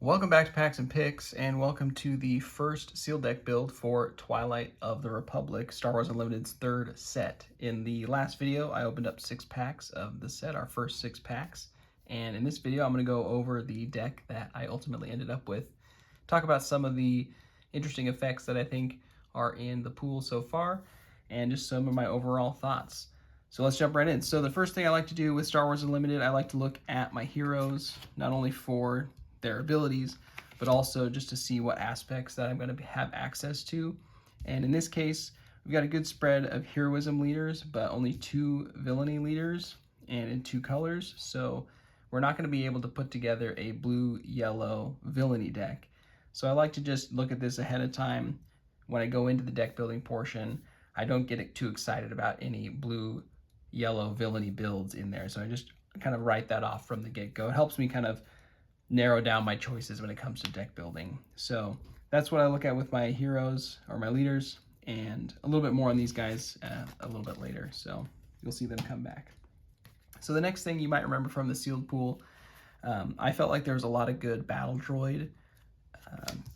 Welcome back to Packs and Picks, and welcome to the first sealed deck build for Twilight of the Republic, Star Wars Unlimited's third set. In the last video, I opened up 6 packs of the set, our first 6 packs, and in this video, I'm going to go over the deck that I ultimately ended up with, talk about some of the interesting effects that I think are in the pool so far, and just some of my overall thoughts. So let's jump right in. So the first thing I like to do with Star Wars Unlimited, I like to look at my heroes, not only for their abilities, but also just to see what aspects that I'm going to have access to. And in this case, we've got a good spread of heroism leaders, but only 2 villainy leaders and in 2 colors. So we're not going to be able to put together a blue-yellow villainy deck. So I like to just look at this ahead of time. When I go into the deck building portion, I don't get too excited about any blue-yellow villainy builds in there. So I just kind of write that off from the get-go. It helps me kind of narrow down my choices when it comes to deck building. So that's what I look at with my heroes or my leaders, and a little bit more on these guys a little bit later. So you'll see them come back. So the next thing you might remember from the sealed pool, I felt like there was a lot of good battle droid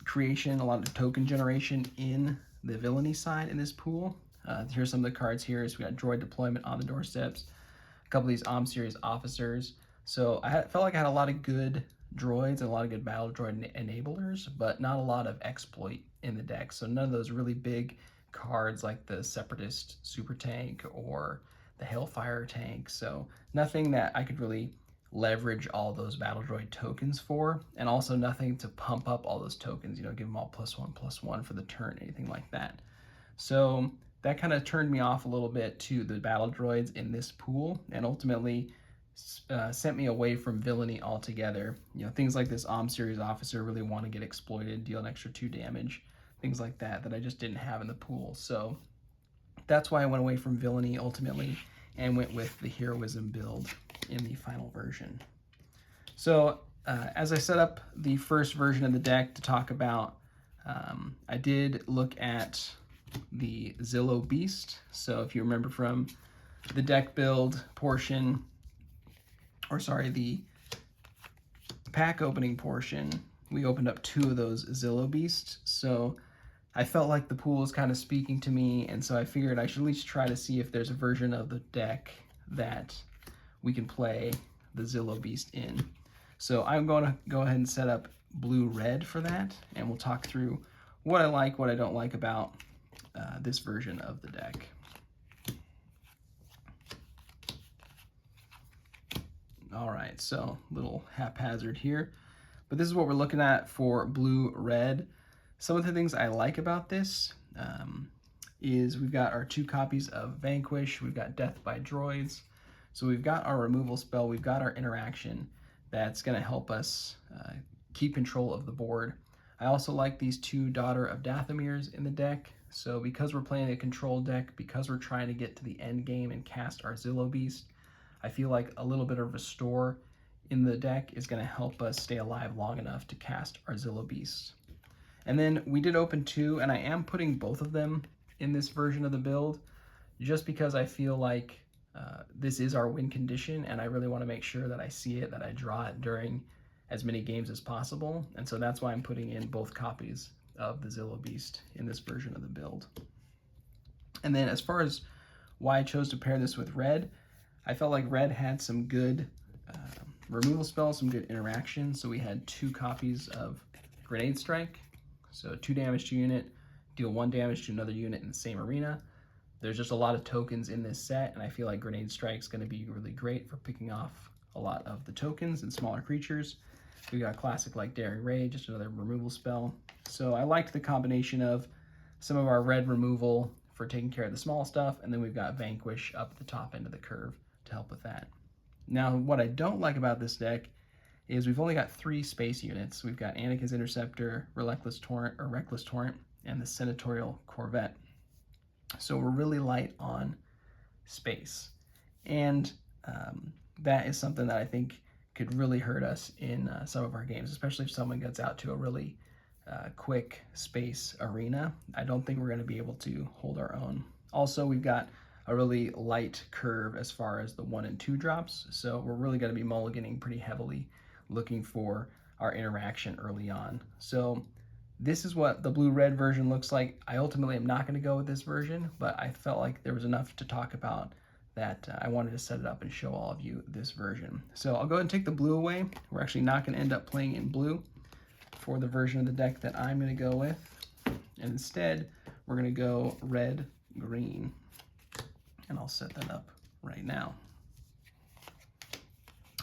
creation, a lot of token generation in the villainy side in this pool. Here's some of the cards here. So we got droid deployment on the doorsteps, a couple of these series officers. So I felt like I had a lot of good droids and a lot of good battle droid enablers, but not a lot of exploit in the deck. So none of those really big cards like the Separatist Super Tank or the Hailfire Tank. So nothing that I could really leverage all those battle droid tokens for, and also nothing to pump up all those tokens, give them all +1/+1 for the turn, anything like that. So that kind of turned me off a little bit to the battle droids in this pool, and ultimately sent me away from villainy altogether. Things like this series officer really want to get exploited, deal an extra 2 damage, things like that I just didn't have in the pool. So that's why I went away from villainy ultimately and went with the heroism build in the final version. So as I set up the first version of the deck to talk about, I did look at the Zillo Beast. So if you remember from the deck build portion, the pack opening portion, we opened up 2 of those Zillo Beasts. So I felt like the pool was kind of speaking to me, and so I figured I should at least try to see if there's a version of the deck that we can play the Zillo Beast in. So I'm going to go ahead and set up blue-red for that, and we'll talk through what I like, what I don't like about this version of the deck. All right, so little haphazard here, but this is what we're looking at for blue-red. Some of the things I like about this is we've got our 2 copies of Vanquish, we've got Death by Droids, so we've got our removal spell, we've got our interaction that's going to help us keep control of the board. I also like these 2 Daughter of Dathomir's in the deck, so because we're playing a control deck, because we're trying to get to the end game and cast our Zillo Beast, I feel like a little bit of restore in the deck is going to help us stay alive long enough to cast our Zillo Beast. And then we did open 2, and I am putting both of them in this version of the build just because I feel like this is our win condition, and I really want to make sure that I see it, that I draw it during as many games as possible. And so that's why I'm putting in both copies of the Zillo Beast in this version of the build. And then as far as why I chose to pair this with red, I felt like red had some good removal spells, some good interaction. So we had 2 copies of Grenade Strike. So 2 damage to unit, deal 1 damage to another unit in the same arena. There's just a lot of tokens in this set, and I feel like Grenade Strike is going to be really great for picking off a lot of the tokens and smaller creatures. We got classic like Daring Ray, just another removal spell. So I liked the combination of some of our red removal for taking care of the small stuff, and then we've got Vanquish up at the top end of the curve to help with that. Now, what I don't like about this deck is we've only got 3 space units. We've got Anakin's Interceptor, Reckless Torrent, and the Senatorial Corvette. So we're really light on space. And that is something that I think could really hurt us in some of our games, especially if someone gets out to a really quick space arena. I don't think we're going to be able to hold our own. Also, we've got a really light curve as far as the 1 and 2 drops. So we're really going to be mulliganing pretty heavily, looking for our interaction early on. So this is what the blue-red version looks like. I ultimately am not going to go with this version, but I felt like there was enough to talk about that I wanted to set it up and show all of you this version. So I'll go ahead and take the blue away. We're actually not going to end up playing in blue for the version of the deck that I'm going to go with. And instead, we're going to go red, green. And I'll set that up right now.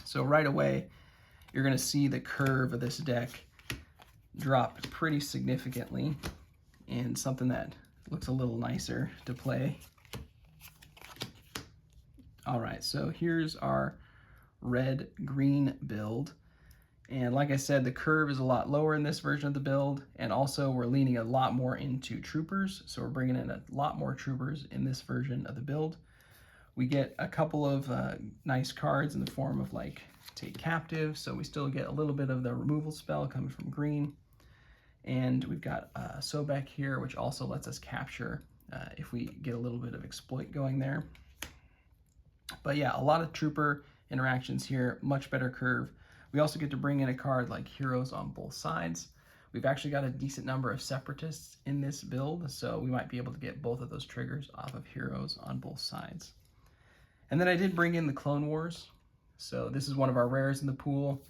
So right away, you're going to see the curve of this deck drop pretty significantly, and something that looks a little nicer to play. All right, so here's our red-green build. And like I said, the curve is a lot lower in this version of the build, and also we're leaning a lot more into troopers, so we're bringing in a lot more troopers in this version of the build. We get a couple of nice cards in the form of like take captive, so we still get a little bit of the removal spell coming from green. And we've got Sobek here, which also lets us capture if we get a little bit of exploit going there. But yeah, a lot of trooper interactions here, much better curve. We also get to bring in a card like Heroes on both sides. We've actually got a decent number of Separatists in this build, so we might be able to get both of those triggers off of Heroes on both sides. And then I did bring in the Clone Wars. So this is one of our rares in the pool.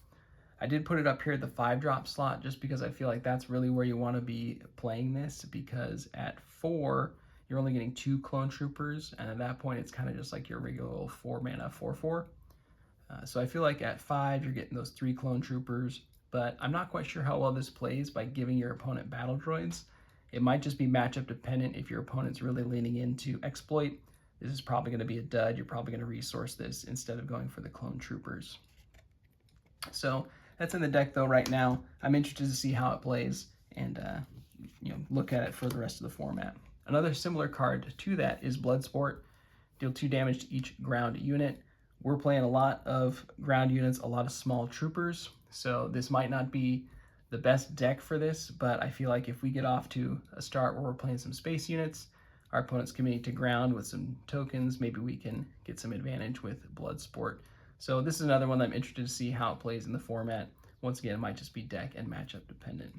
I did put it up here at the 5-drop slot just because I feel like that's really where you want to be playing this, because at 4, you're only getting 2 clone troopers, and at that point it's kind of just like your regular 4-mana 4/4. So I feel like at 5 you're getting those 3 clone troopers, but I'm not quite sure how well this plays by giving your opponent battle droids. It might just be matchup dependent. If your opponent's really leaning into exploit, this is probably going to be a dud. You're probably going to resource this instead of going for the clone troopers. So that's in the deck though right now. I'm interested to see how it plays and look at it for the rest of the format. Another similar card to that is Bloodsport. Deal 2 damage to each ground unit. We're playing a lot of ground units, a lot of small troopers, so this might not be the best deck for this, but I feel like if we get off to a start where we're playing some space units, our opponent's committing to ground with some tokens, maybe we can get some advantage with Bloodsport. So this is another one that I'm interested to see how it plays in the format. Once again, it might just be deck and matchup dependent.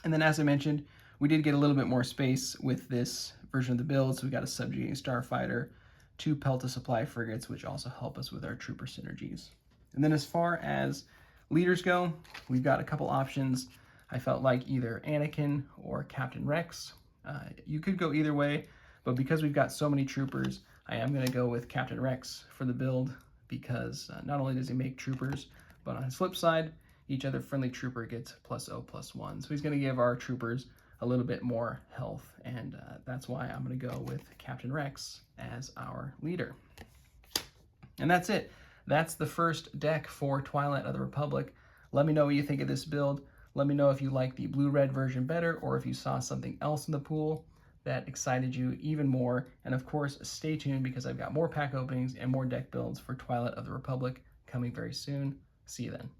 And then as I mentioned, we did get a little bit more space with this version of the build, so we got a Subjugating Starfighter, 2 Pelta Supply Frigates, which also help us with our trooper synergies. And then as far as leaders go, we've got a couple options. I felt like either Anakin or Captain Rex. You could go either way, but because we've got so many troopers, I am going to go with Captain Rex for the build, because not only does he make troopers, but on his flip side, each other friendly trooper gets +0/+1. So he's going to give our troopers a little bit more health, and that's why I'm going to go with Captain Rex as our leader. And that's it. That's the first deck for Twilight of the Republic. Let me know what you think of this build. Let me know if you like the blue-red version better, or if you saw something else in the pool that excited you even more. And of course, stay tuned, because I've got more pack openings and more deck builds for Twilight of the Republic coming very soon. See you then.